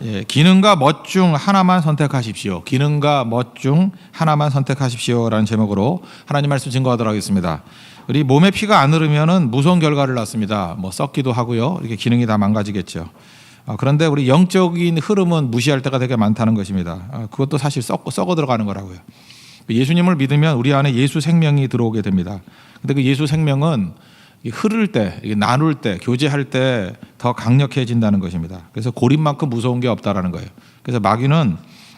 예, 기능과 멋 중 하나만 선택하십시오. 기능과 멋 중 하나만 선택하십시오라는 제목으로 하나님 말씀 증거하도록 하겠습니다. 우리 몸에 피가 안 흐르면은 무서운 결과를 낳습니다. 뭐 썩기도 하고요. 이렇게 기능이 다 망가지겠죠. 그런데 우리 영적인 흐름은 무시할 때가 되게 많다는 것입니다. 그것도 사실 썩어 들어가는 거라고요. 예수님을 믿으면 우리 안에 예수 생명이 들어오게 됩니다. 근데 그 예수 생명은 흐를 때, 나눌 때, 교제할 때 더 강력해진다는 것입니다. 그래서 고립만큼 무서운 게 없다라는 거예요. 그래서 마귀는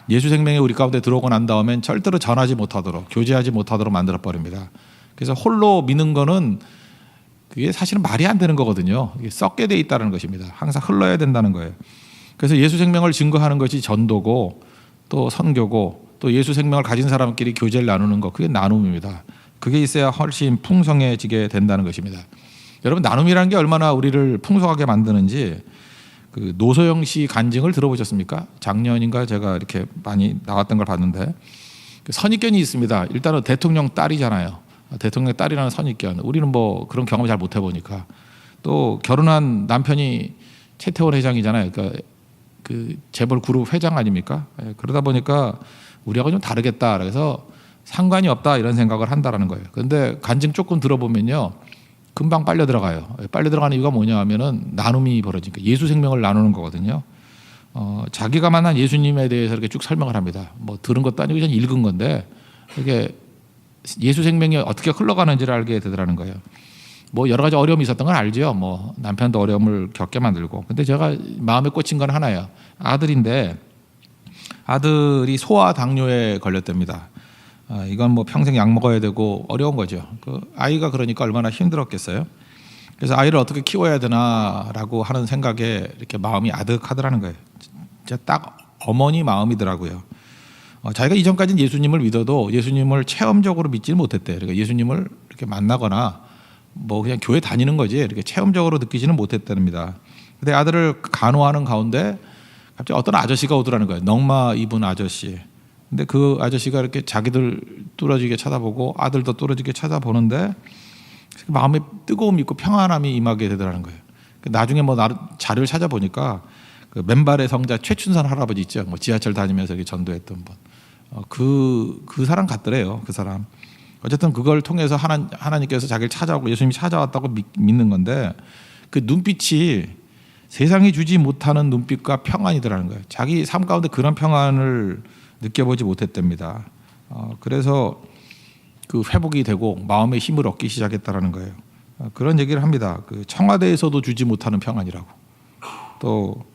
예수 생명이 우리 가운데 들어오고 난 다음엔 절대로 전하지 못하도록, 교제하지 못하도록 만들어 버립니다. 그래서 홀로 믿는 거는 그게 사실은 말이 안 되는 거거든요. 이게 썩게 돼 있다는 것입니다. 항상 흘러야 된다는 거예요. 그래서 예수 생명을 증거하는 것이 전도고 또 선교고 또 예수 생명을 가진 사람끼리 교제를 나누는 것, 그게 나눔입니다. 그게 있어야 훨씬 풍성해지게 된다는 것입니다. 여러분, 나눔이라는 게 얼마나 우리를 풍성하게 만드는지 그 노소영 씨 간증을 들어보셨습니까? 작년인가 제가 이렇게 많이 나왔던 걸 봤는데 선입견이 있습니다. 일단은 대통령 딸이잖아요. 대통령 딸이라는 선입견. 우리는 뭐 그런 경험을 잘 못 해보니까. 또 결혼한 남편이 최태원 회장이잖아요. 그러니까 그 재벌 그룹 회장 아닙니까? 그러다 보니까 우리하고 좀 다르겠다. 그래서 상관이 없다 이런 생각을 한다라는 거예요. 그런데 간증 조금 들어보면요, 금방 빨려 들어가요. 빨려 들어가는 이유가 뭐냐 하면은 나눔이 벌어지니까 예수 생명을 나누는 거거든요. 자기가 만난 예수님에 대해서 이렇게 쭉 설명을 합니다. 뭐 들은 것도 아니고 그냥 읽은 건데 이게 예수 생명이 어떻게 흘러가는지를 알게 되더라는 거예요. 뭐 여러 가지 어려움이 있었던 건 알죠. 뭐 남편도 어려움을 겪게 만들고. 근데 제가 마음에 꽂힌 건 하나예요. 아들인데 아들이 소아 당뇨에 걸렸답니다. 이건 뭐 평생 약 먹어야 되고 어려운 거죠. 그 아이가 그러니까 얼마나 힘들었겠어요. 그래서 아이를 어떻게 키워야 되나라고 하는 생각에 이렇게 마음이 아득하더라는 거예요. 진짜 딱 어머니 마음이더라고요. 자기가 이전까지는 예수님을 믿어도 예수님을 체험적으로 믿지는 못했대요. 그러니까 예수님을 이렇게 만나거나 뭐 그냥 교회 다니는 거지 이렇게 체험적으로 느끼지는 못했답니다. 근데 아들을 간호하는 가운데 갑자기 어떤 아저씨가 오더라는 거예요. 넝마 입은 아저씨. 근데 그 아저씨가 이렇게 자기들 뚫어지게 쳐다보고 아들도 뚫어지게 쳐다보는데 마음에 뜨거움이 있고 평안함이 임하게 되더라는 거예요. 나중에 뭐 자료를 찾아보니까 그 맨발의 성자 최춘선 할아버지 있죠. 뭐 지하철 다니면서 이렇게 전도했던 분. 그 사람 같더래요. 그 사람. 어쨌든 그걸 통해서 하나님께서 자기를 찾아오고 예수님이 찾아왔다고 믿는 건데 그 눈빛이 세상이 주지 못하는 눈빛과 평안이더라는 거예요. 자기 삶 가운데 그런 평안을 느껴보지 못했답니다. 그래서 그 회복이 되고 마음의 힘을 얻기 시작했다라는 거예요. 그런 얘기를 합니다. 그 청와대에서도 주지 못하는 평안이라고, 또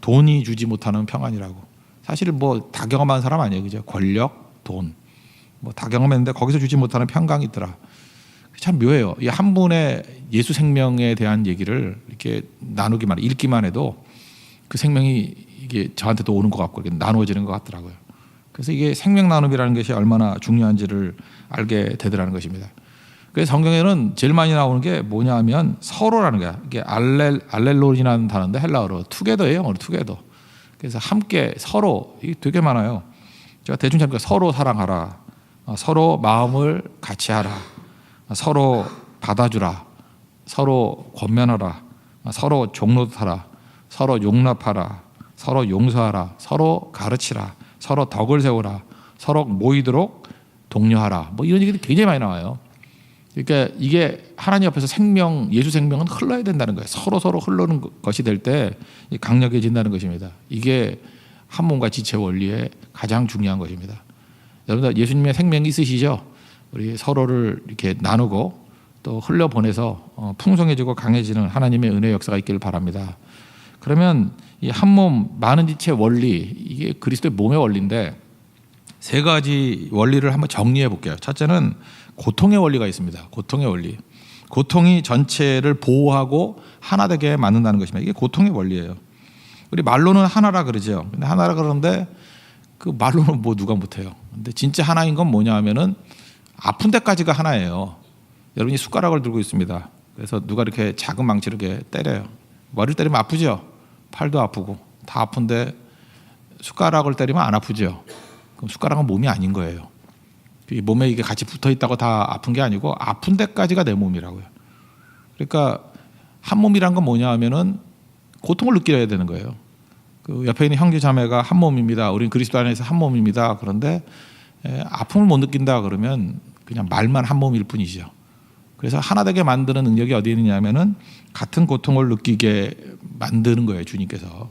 돈이 주지 못하는 평안이라고. 사실 뭐 다 경험한 사람 아니에요, 그죠? 권력, 돈, 뭐 다 경험했는데 거기서 주지 못하는 평강이 있더라. 참 묘해요. 이 한 분의 예수 생명에 대한 얘기를 이렇게 나누기만, 읽기만 해도 그 생명이 이게 저한테도 오는 것 같고 이렇게 나누어지는 것 같더라고요. 그래서 이게 생명 나눔이라는 것이 얼마나 중요한지를 알게 되더라는 것입니다. 그래서 성경에는 제일 많이 나오는 게 뭐냐 하면 서로라는 거야. 이게 알렐로이라는 단어인데 헬라어로 투게더예요, 영어로 투게더. 그래서 함께 서로, 이게 되게 많아요. 제가 대충 잡니까 서로 사랑하라, 서로 마음을 같이 하라, 서로 받아주라, 서로 권면하라, 서로 종노릇하라, 서로 용납하라, 서로 용서하라, 서로 가르치라, 서로 덕을 세우라, 서로 모이도록 독려하라. 뭐 이런 얘기들이 굉장히 많이 나와요. 그러니까 이게 하나님 앞에서 생명, 예수 생명은 흘러야 된다는 거예요. 서로 흐르는 것이 될 때 강력해진다는 것입니다. 이게 한 몸과 지체 원리의 가장 중요한 것입니다. 여러분들 예수님의 생명이 있으시죠? 우리 서로를 이렇게 나누고 또 흘려보내서 풍성해지고 강해지는 하나님의 은혜 역사가 있기를 바랍니다. 그러면 이 한 몸 많은 지체 원리, 이게 그리스도의 몸의 원리인데 세 가지 원리를 한번 정리해 볼게요. 첫째는 고통의 원리가 있습니다. 고통의 원리. 고통이 전체를 보호하고 하나 되게 만든다는 것입니다. 이게 고통의 원리예요. 우리 말로는 하나라 그러죠. 근데 하나라 그러는데 그 말로는 뭐 누가 못해요. 근데 진짜 하나인 건 뭐냐 하면은 아픈 데까지가 하나예요. 여러분이 숟가락을 들고 있습니다. 그래서 누가 이렇게 작은 망치로 이렇게 때려요. 머리를 때리면 아프죠. 팔도 아프고 다 아픈데 숟가락을 때리면 안 아프죠. 그럼 숟가락은 몸이 아닌 거예요. 이 몸에 이게 같이 붙어 있다고 다 아픈 게 아니고 아픈 데까지가 내 몸이라고요. 그러니까 한 몸이란 건 뭐냐 하면은 고통을 느껴야 되는 거예요. 그 옆에 있는 형제 자매가 한 몸입니다. 우리는 그리스도 안에서 한 몸입니다. 그런데 아픔을 못 느낀다 그러면 그냥 말만 한 몸일 뿐이죠. 그래서 하나 되게 만드는 능력이 어디에 있느냐면은 같은 고통을 느끼게 만드는 거예요, 주님께서.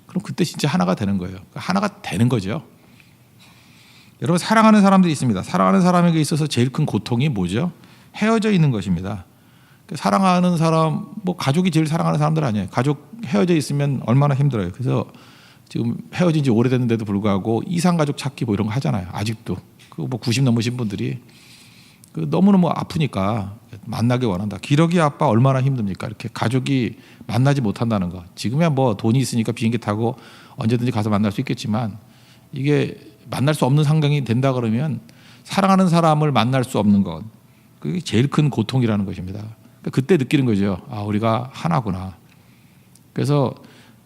그럼 그때 진짜 하나가 되는 거예요. 하나가 되는 거죠. 여러분, 사랑하는 사람들이 있습니다. 사랑하는 사람에게 있어서 제일 큰 고통이 뭐죠? 헤어져 있는 것입니다. 사랑하는 사람, 뭐 가족이 제일 사랑하는 사람들 아니에요. 가족 헤어져 있으면 얼마나 힘들어요. 그래서 지금 헤어진 지 오래됐는데도 불구하고 이상가족 찾기 뭐 이런 거 하잖아요. 아직도. 그 뭐 90 넘으신 분들이 그 너무너무 아프니까 만나기 원한다. 기러기 아빠 얼마나 힘듭니까? 이렇게 가족이 만나지 못한다는 거. 지금이야 뭐 돈이 있으니까 비행기 타고 언제든지 가서 만날 수 있겠지만 이게 만날 수 없는 상황이 된다 그러면 사랑하는 사람을 만날 수 없는 것. 그게 제일 큰 고통이라는 것입니다. 그때 느끼는 거죠. 아, 우리가 하나구나. 그래서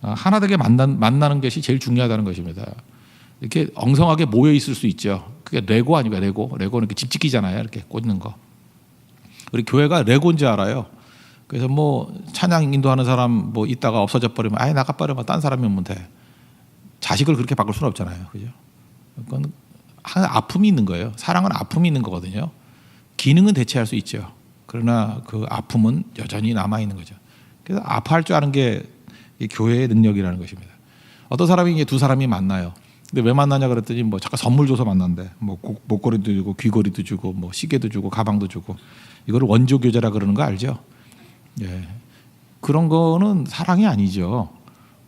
하나 되게 만나는 것이 제일 중요하다는 것입니다. 이렇게 엉성하게 모여 있을 수 있죠. 그게 레고 아닙니까? 레고. 레고는 이렇게 집 짓기잖아요. 이렇게 꽂는 거. 우리 교회가 레고인지 알아요. 그래서 뭐 찬양 인도하는 사람 뭐 있다가 없어져 버리면 아예 나가 버리면 딴 사람이 오면 돼. 자식을 그렇게 바꿀 수는 없잖아요. 그죠? 그건 아픔이 있는 거예요. 사랑은 아픔이 있는 거거든요. 기능은 대체할 수 있죠. 그러나 그 아픔은 여전히 남아 있는 거죠. 그래서 아파할 줄 아는 게 교회의 능력이라는 것입니다. 어떤 사람이 이게 두 사람이 만나요. 근데 왜 만나냐 그랬더니 뭐 잠깐 선물 줘서 만난대. 뭐 목걸이도 주고 귀걸이도 주고 뭐 시계도 주고 가방도 주고 이거를 원조 교제라 그러는 거 알죠? 예. 그런 거는 사랑이 아니죠.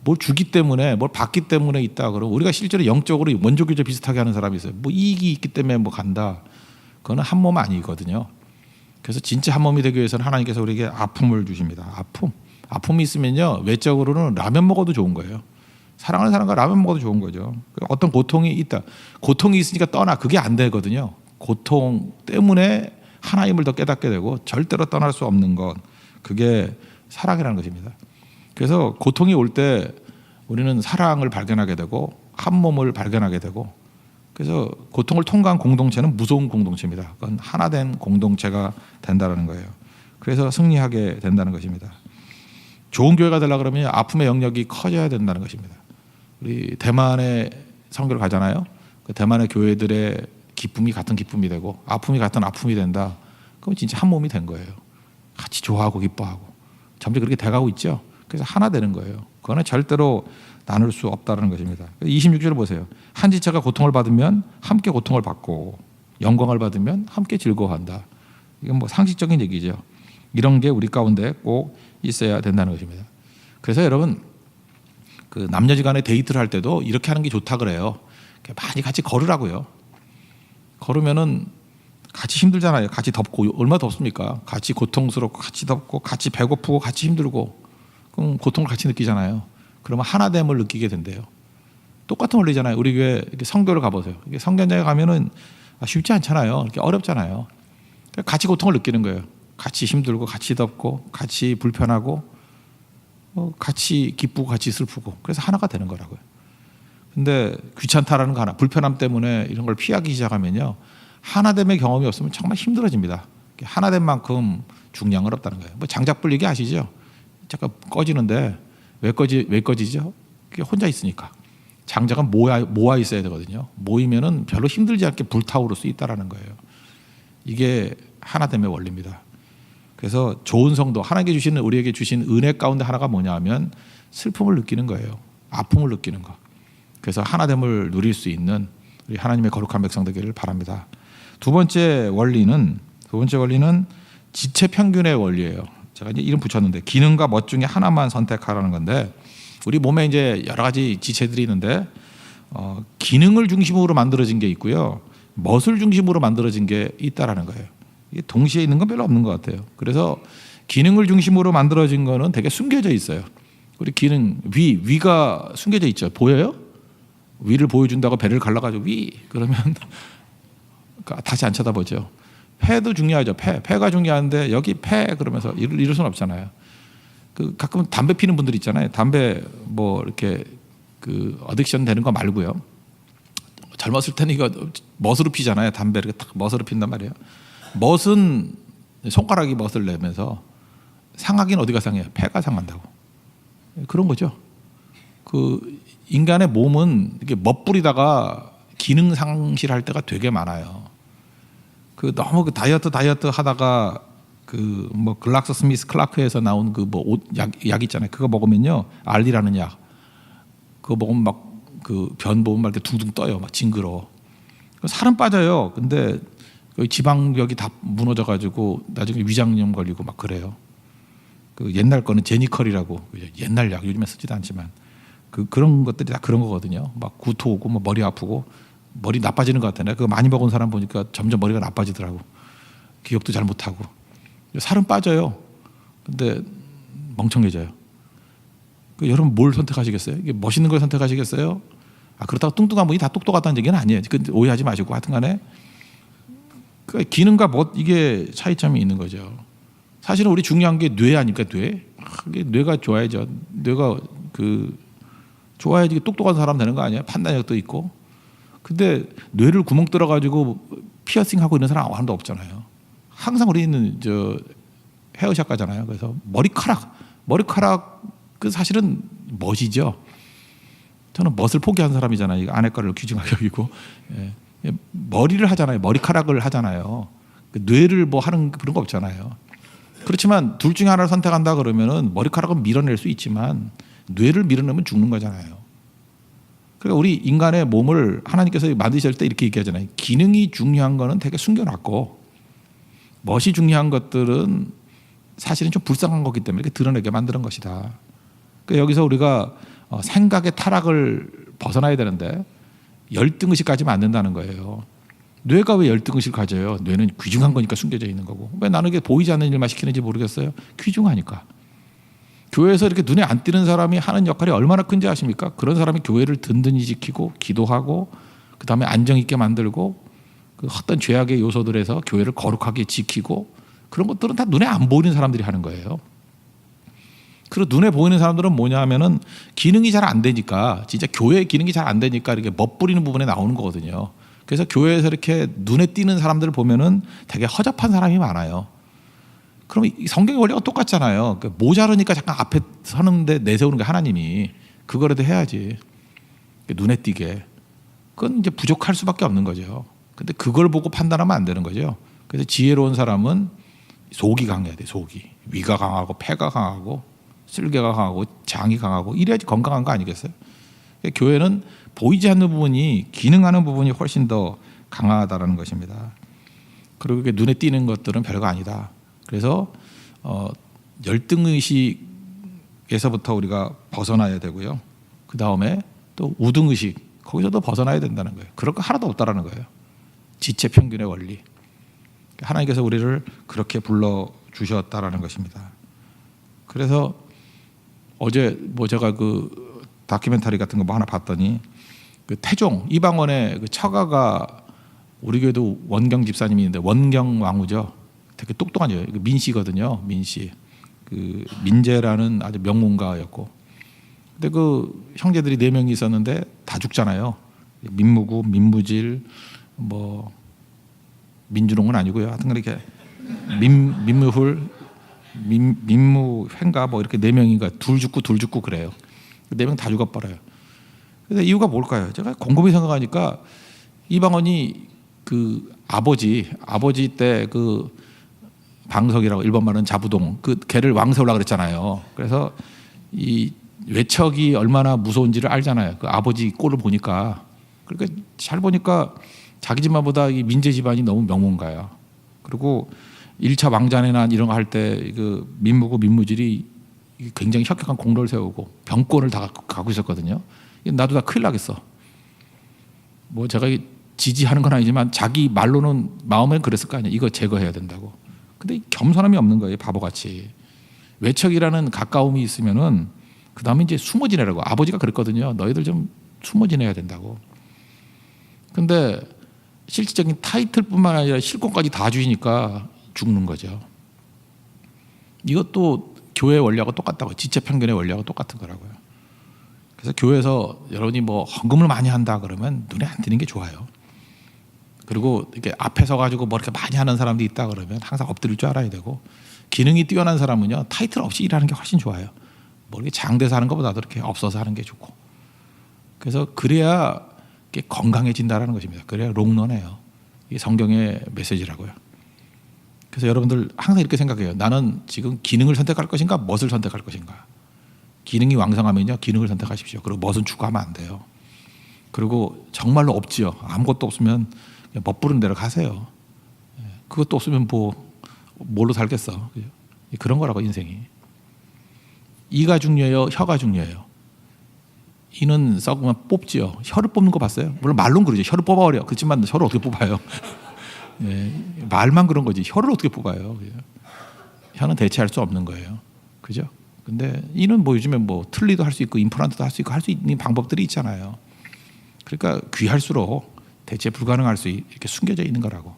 뭘 주기 때문에 뭘 받기 때문에 있다 그러면 우리가 실제로 영적으로 원조 교제 비슷하게 하는 사람이 있어요. 뭐 이익이 있기 때문에 뭐 간다. 그거는 한 몸 아니거든요. 그래서 진짜 한 몸이 되기 위해서는 하나님께서 우리에게 아픔을 주십니다. 아픔이 있으면요 외적으로는 라면 먹어도 좋은 거예요. 사랑하는 사람과 라면 먹어도 좋은 거죠. 어떤 고통이 있다. 고통이 있으니까 떠나. 그게 안 되거든요. 고통 때문에 하나님을 더 깨닫게 되고 절대로 떠날 수 없는 것. 그게 사랑이라는 것입니다. 그래서 고통이 올 때 우리는 사랑을 발견하게 되고 한 몸을 발견하게 되고 그래서 고통을 통과한 공동체는 무서운 공동체입니다. 그건 하나 된 공동체가 된다는 거예요. 그래서 승리하게 된다는 것입니다. 좋은 교회가 되려고 그러면 아픔의 영역이 커져야 된다는 것입니다. 우리 대만에 선교를 가잖아요. 그 대만의 교회들의 기쁨이 같은 기쁨이 되고 아픔이 같은 아픔이 된다. 그럼 진짜 한 몸이 된 거예요. 같이 좋아하고 기뻐하고 점점 그렇게 돼가고 있죠. 그래서 하나 되는 거예요. 그거는 절대로 나눌 수 없다는 것입니다. 26절 보세요. 한 지체가 고통을 받으면 함께 고통을 받고 영광을 받으면 함께 즐거워한다. 이건 뭐 상식적인 얘기죠. 이런 게 우리 가운데 꼭 있어야 된다는 것입니다. 그래서 여러분 그 남녀지간에 데이트를 할 때도 이렇게 하는 게 좋다 그래요. 많이 같이 걸으라고요. 걸으면은 같이 힘들잖아요. 같이 덥고 얼마나 덥습니까? 같이 고통스럽고 같이 덥고 같이 배고프고 같이 힘들고 그럼 고통을 같이 느끼잖아요. 그러면 하나됨을 느끼게 된대요. 똑같은 원리잖아요. 우리 교회 성교를 가보세요. 성교 현장에 가면은 쉽지 않잖아요. 이렇게 어렵잖아요. 같이 고통을 느끼는 거예요. 같이 힘들고 같이 덥고 같이 불편하고 같이 기쁘고 같이 슬프고 그래서 하나가 되는 거라고요. 근데 귀찮다라는 거 하나, 불편함 때문에 이런 걸 피하기 시작하면요. 하나됨의 경험이 없으면 정말 힘들어집니다. 하나됨 만큼 중량은 없다는 거예요. 뭐 장작 불리기 아시죠? 잠깐 꺼지는데 왜 꺼지죠? 그게 혼자 있으니까. 장작은 모아 있어야 되거든요. 모이면은 별로 힘들지 않게 불타오를 수 있다라는 거예요. 이게 하나됨의 원리입니다. 그래서 좋은 성도, 하나님께 주시는 우리에게 주신 은혜 가운데 하나가 뭐냐 하면 슬픔을 느끼는 거예요. 아픔을 느끼는 거. 그래서 하나됨을 누릴 수 있는 우리 하나님의 거룩한 백성 되기를 바랍니다. 두 번째 원리는 지체 평균의 원리예요. 제가 이제 이름 붙였는데 기능과 멋 중에 하나만 선택하라는 건데 우리 몸에 이제 여러 가지 지체들이 있는데 기능을 중심으로 만들어진 게 있고요. 멋을 중심으로 만들어진 게 있다라는 거예요. 이게 동시에 있는 건 별로 없는 것 같아요. 그래서 기능을 중심으로 만들어진 거는 되게 숨겨져 있어요. 우리 기능 위가 숨겨져 있죠. 보여요? 위를 보여준다고 배를 갈라가지고 위 그러면 다시 안 쳐다보죠. 폐도 중요하죠. 폐가 중요한데 여기 폐 그러면서 이럴 수는 없잖아요. 그 가끔 담배 피는 분들 있잖아요. 담배 뭐 이렇게 그 어딕션 되는 거 말고요. 젊었을 때는 이거 멋으로 피잖아요. 담배 이렇게 딱 멋으로 핀단 말이에요. 멋은 손가락이 멋을 내면서 상하긴 어디가 상해요? 폐가 상한다고. 그런 거죠. 그 인간의 몸은 이렇게 멋부리다가 기능 상실할 때가 되게 많아요. 그 너무 그 다이어트 하다가 그 뭐 글락스 스미스 클라크에서 나온 그 뭐 약 있잖아요. 그거 먹으면요, 알리라는 약. 그거 먹으면 막 그 변 보면 막 이렇게 둥둥 떠요. 막 징그러워. 살은 빠져요. 근데 지방벽이 다 무너져가지고 나중에 위장염 걸리고 막 그래요. 그 옛날 거는 제니컬이라고, 옛날 약 요즘에 쓰지도 않지만 그런 것들이 다 그런 거거든요. 막 구토 오고 뭐 머리 아프고 머리 나빠지는 것 같아요. 그거 많이 먹은 사람 보니까 점점 머리가 나빠지더라고. 기억도 잘 못하고. 살은 빠져요. 근데 멍청해져요. 여러분 뭘 선택하시겠어요? 이게 멋있는 걸 선택하시겠어요? 그렇다고 뚱뚱한 분이 다 똑똑하다는 얘기는 아니에요. 오해하지 마시고, 하여튼간에 기능과 멋, 이게 차이점이 있는 거죠. 사실은 우리 중요한 게 뇌 아닐까? 뇌가 좋아야죠. 뇌가 좋아야지 똑똑한 사람 되는 거 아니에요? 판단력도 있고. 근데 뇌를 구멍 뚫어가지고 피어싱하고 있는 사람 아무도 없잖아요. 항상 우리는 헤어샷 가잖아요. 그래서 머리카락 그 사실은 멋이죠. 저는 멋을 포기한 사람이잖아요. 아내과를 귀중하게 여기고, 머리를 하잖아요. 머리카락을 하잖아요. 뇌를 뭐 하는 그런 거 없잖아요. 그렇지만 둘 중에 하나를 선택한다 그러면은 머리카락은 밀어낼 수 있지만 뇌를 밀어내면 죽는 거잖아요. 그러니까 우리 인간의 몸을 하나님께서 만드실 때 이렇게 얘기하잖아요. 기능이 중요한 거는 되게 숨겨놨고 멋이 중요한 것들은 사실은 좀 불쌍한 거기 때문에 이렇게 드러내게 만드는 것이다. 그러니까 여기서 우리가 생각의 타락을 벗어나야 되는데 열등의식 가지면 안 된다는 거예요. 뇌가 왜 열등의식을 가져요? 뇌는 귀중한 거니까 숨겨져 있는 거고. 왜 나는 이게 보이지 않는 일만 시키는지 모르겠어요? 귀중하니까. 교회에서 이렇게 눈에 안 띄는 사람이 하는 역할이 얼마나 큰지 아십니까? 그런 사람이 교회를 든든히 지키고 기도하고 그다음에 안정 있게 만들고 그 헛된 죄악의 요소들에서 교회를 거룩하게 지키고 그런 것들은 다 눈에 안 보이는 사람들이 하는 거예요. 그리고 눈에 보이는 사람들은 뭐냐 하면은 기능이 잘 안 되니까, 진짜 교회 기능이 잘 안 되니까 이렇게 멋부리는 부분에 나오는 거거든요. 그래서 교회에서 이렇게 눈에 띄는 사람들을 보면은 되게 허접한 사람이 많아요. 그럼 성경의 원리가 똑같잖아요. 모자르니까 잠깐 앞에 서는데 내세우는 게 하나님이, 그거라도 해야지. 눈에 띄게. 그건 이제 부족할 수밖에 없는 거죠. 근데 그걸 보고 판단하면 안 되는 거죠. 그래서 지혜로운 사람은 속이 강해야 돼. 속이. 위가 강하고 폐가 강하고 쓸개가 강하고 장이 강하고 이래야지 건강한 거 아니겠어요? 교회는 보이지 않는 부분이, 기능하는 부분이 훨씬 더 강하다라는 것입니다. 그리고 이게 눈에 띄는 것들은 별거 아니다. 그래서 열등의식에서부터 우리가 벗어나야 되고요. 그 다음에 또 우등의식, 거기서도 벗어나야 된다는 거예요. 그럴 거 하나도 없다라는 거예요. 지체 평균의 원리. 하나님께서 우리를 그렇게 불러주셨다라는 것입니다. 그래서 어제 뭐 제가 그 다큐멘터리 같은 거 뭐 하나 봤더니 그 태종 이방원의 그 처가가, 우리 교회도 원경 집사님이 있는데 원경 왕후죠. 되게 똑똑한 민씨거든요. 민씨. 그 민재라는 아주 명문가였고. 근데 그 형제들이 4명이 있었는데 다 죽잖아요. 민무구, 민무질, 뭐 민주롱은 아니고요. 하여튼 이렇게 민무훌, 민무회인가 뭐 이렇게 4명인가 둘 죽고 그래요. 4명 다 죽어버려요. 그래서 이유가 뭘까요? 제가 곰곰이 생각하니까 이방원이 그 아버지 때 그 방석이라고 일본 말은 자부동, 그 걔를 왕 세우려고 그랬잖아요. 그래서 이 외척이 얼마나 무서운지를 알잖아요. 그 아버지 꼴을 보니까. 그러니까 잘 보니까 자기 집안보다 이 민재 집안이 너무 명문가야. 그리고 1차 왕자내난 이런 거 할 때 그 민무고 민무질이 굉장히 혁혁한 공로를 세우고 병권을 다 갖고 있었거든요. 나도 다 큰일 나겠어. 뭐 제가 지지하는 건 아니지만 자기 말로는 마음엔 그랬을 거 아니에요. 이거 제거해야 된다고. 근데 겸손함이 없는 거예요. 바보같이. 외척이라는 가까움이 있으면은 그 다음에 이제 숨어 지내라고. 아버지가 그랬거든요. 너희들 좀 숨어 지내야 된다고. 근데 실질적인 타이틀뿐만 아니라 실권까지 다 주니까 죽는 거죠. 이것도 교회 원리하고 똑같다고. 지체 편견의 원리하고 똑같은 거라고요. 그래서 교회에서 여러분이 뭐 헌금을 많이 한다 그러면 눈에 안 띄는 게 좋아요. 그리고 이렇게 앞에 서가지고 뭐 이렇게 많이 하는 사람들이 있다 그러면 항상 엎드릴 줄 알아야 되고, 기능이 뛰어난 사람은요 타이틀 없이 일하는 게 훨씬 좋아요. 뭐 이렇게 장대서 하는 것보다도 이렇게 없어서 하는 게 좋고. 그래서 그래야 건강해진다라는 것입니다. 그래야 롱런해요. 이게 성경의 메시지라고요. 그래서 여러분들 항상 이렇게 생각해요. 나는 지금 기능을 선택할 것인가, 멋을 선택할 것인가. 기능이 왕성하면요, 기능을 선택하십시오. 그리고 멋은 추구하면 안 돼요. 그리고 정말로 없지요. 아무것도 없으면 멋부른 대로 가세요. 그것도 없으면 뭘로 살겠어. 그런 거라고, 인생이. 이가 중요해요, 혀가 중요해요. 이는 썩으면 뽑지요. 혀를 뽑는 거 봤어요? 물론 말로는 그러죠. 혀를 뽑아버려. 그렇지만 혀를 어떻게 뽑아요? 말만 그런 거지. 혀를 어떻게 뽑아요? 혀는 대체할 수 없는 거예요. 그죠? 근데 이는 요즘에 틀니도 할 수 있고 임플란트도 할 수 있고 할 수 있는 방법들이 있잖아요. 그러니까 귀할수록 대체 불가능할 수 이렇게 숨겨져 있는 거라고.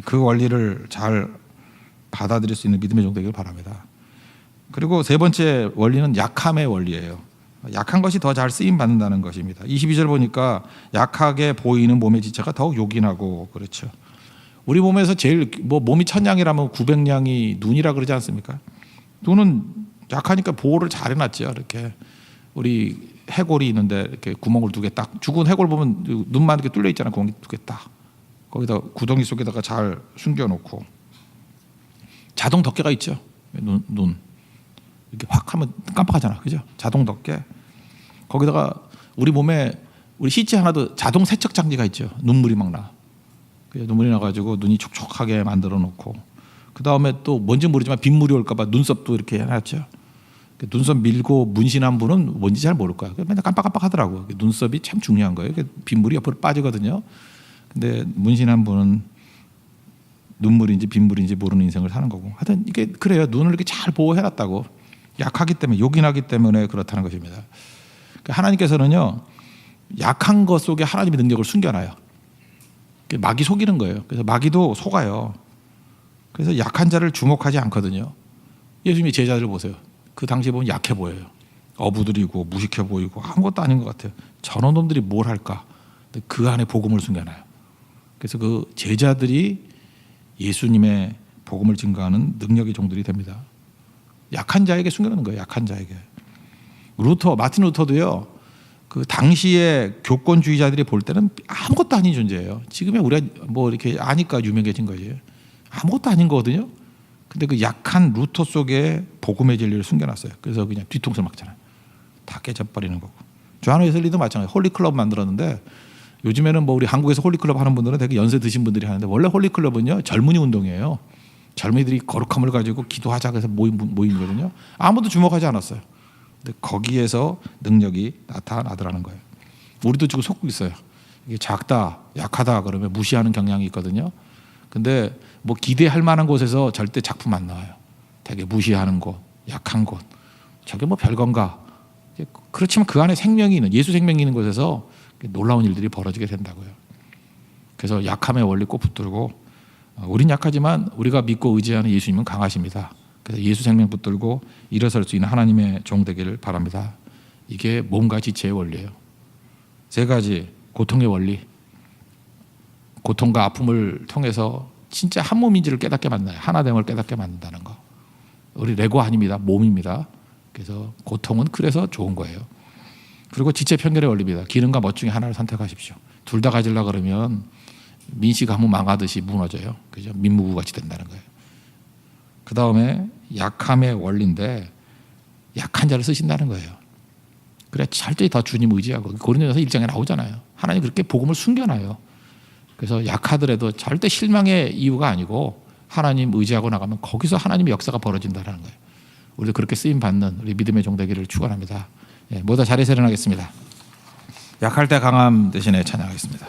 그 원리를 잘 받아들일 수 있는 믿음의 종 되길 바랍니다. 그리고 세 번째 원리는 약함의 원리예요. 약한 것이 더 잘 쓰임 받는다는 것입니다. 22절 보니까 약하게 보이는 몸의 지체가 더욱 요긴하고 그렇죠. 우리 몸에서 제일 몸이 1000냥이라면 900냥이 눈이라 그러지 않습니까? 눈은 약하니까 보호를 잘 해놨죠. 이렇게 우리 해골이 있는데 이렇게 구멍을 2개 딱, 죽은 해골 보면 눈만 이렇게 뚫려 있잖아요. 구멍이 2개 딱. 거기다 구덩이 속에다가 잘 숨겨놓고. 자동 덮개가 있죠. 눈 이렇게 확 하면 깜빡하잖아, 그죠? 자동 덮개. 거기다가 우리 몸에 우리 CT 하나도 자동 세척 장치가 있죠. 눈물이 막 나. 눈물이 나가지고 눈이 촉촉하게 만들어 놓고, 그 다음에 또 뭔지 모르지만 빗물이 올까봐 눈썹도 이렇게 해놨죠. 눈썹 밀고 문신한 분은 뭔지 잘 모를 거야. 맨날 깜빡깜빡하더라고. 눈썹이 참 중요한 거예요. 빗물이 옆으로 빠지거든요. 근데 문신한 분은 눈물인지 빗물인지 모르는 인생을 사는 거고. 하여튼 이게 그래요. 눈을 이렇게 잘 보호해놨다고. 약하기 때문에, 요긴하기 때문에 그렇다는 것입니다. 하나님께서는요, 약한 것 속에 하나님의 능력을 숨겨놔요. 마귀 속이는 거예요. 그래서 마귀도 속아요. 그래서 약한 자를 주목하지 않거든요. 예수님의 제자들 보세요. 그 당시에 보면 약해 보여요. 어부들이고 무식해 보이고 아무것도 아닌 것 같아요. 저런 놈들이 뭘 할까? 근데 그 안에 복음을 숨겨놔요. 그래서 그 제자들이 예수님의 복음을 증거하는 능력의 종들이 됩니다. 약한 자에게 숨겨놓는 거예요. 약한 자에게. 마틴 루터도요, 그 당시에 교권주의자들이 볼 때는 아무것도 아닌 존재예요. 지금의 우리가 이렇게 아니까 유명해진 거지. 아무것도 아닌 거거든요. 근데 그 약한 루터 속에 복음의 진리를 숨겨놨어요. 그래서 그냥 뒤통수를 막잖아요. 다 깨져버리는 거고. 조한 웨슬리도 마찬가지예요. 홀리클럽 만들었는데, 요즘에는 우리 한국에서 홀리클럽 하는 분들은 되게 연세 드신 분들이 하는데, 원래 홀리클럽은요, 젊은이 운동이에요. 젊은이들이 거룩함을 가지고 기도하자 해서 모임이거든요. 아무도 주목하지 않았어요. 근데 거기에서 능력이 나타나더라는 거예요. 우리도 지금 속고 있어요. 이게 작다, 약하다 그러면 무시하는 경향이 있거든요. 근데 기대할 만한 곳에서 절대 작품 안 나와요. 되게 무시하는 곳, 약한 곳. 저게 별건가. 그렇지만 그 안에 생명이 있는, 예수 생명이 있는 곳에서 놀라운 일들이 벌어지게 된다고요. 그래서 약함의 원리 꼭 붙들고, 우린 약하지만 우리가 믿고 의지하는 예수님은 강하십니다. 그래서 예수 생명 붙들고 일어설 수 있는 하나님의 종 되기를 바랍니다. 이게 몸과 지체의 원리예요. 3가지 고통의 원리. 고통과 아픔을 통해서 진짜 한 몸인지를 깨닫게 만나요. 하나됨을 깨닫게 만든다는 거. 우리 레고 아닙니다. 몸입니다. 그래서 고통은 그래서 좋은 거예요. 그리고 지체 편결의 원리입니다. 기능과 멋 중에 하나를 선택하십시오. 둘 다 가지려고 그러면 민씨 가문 망하듯이 무너져요. 그죠? 민무구 같이 된다는 거예요. 그 다음에 약함의 원리인데, 약한 자를 쓰신다는 거예요. 그래 절대 더 주님 의지하고, 고린도전서 1장에 나오잖아요. 하나님 그렇게 복음을 숨겨놔요. 그래서 약하더라도 절대 실망의 이유가 아니고 하나님 의지하고 나가면 거기서 하나님의 역사가 벌어진다는 거예요. 우리도 그렇게 쓰임 받는 우리 믿음의 종 되기를 축원합니다. 모두 자리에서 일어나겠습니다. 약할 때 강함 대신에 찬양하겠습니다.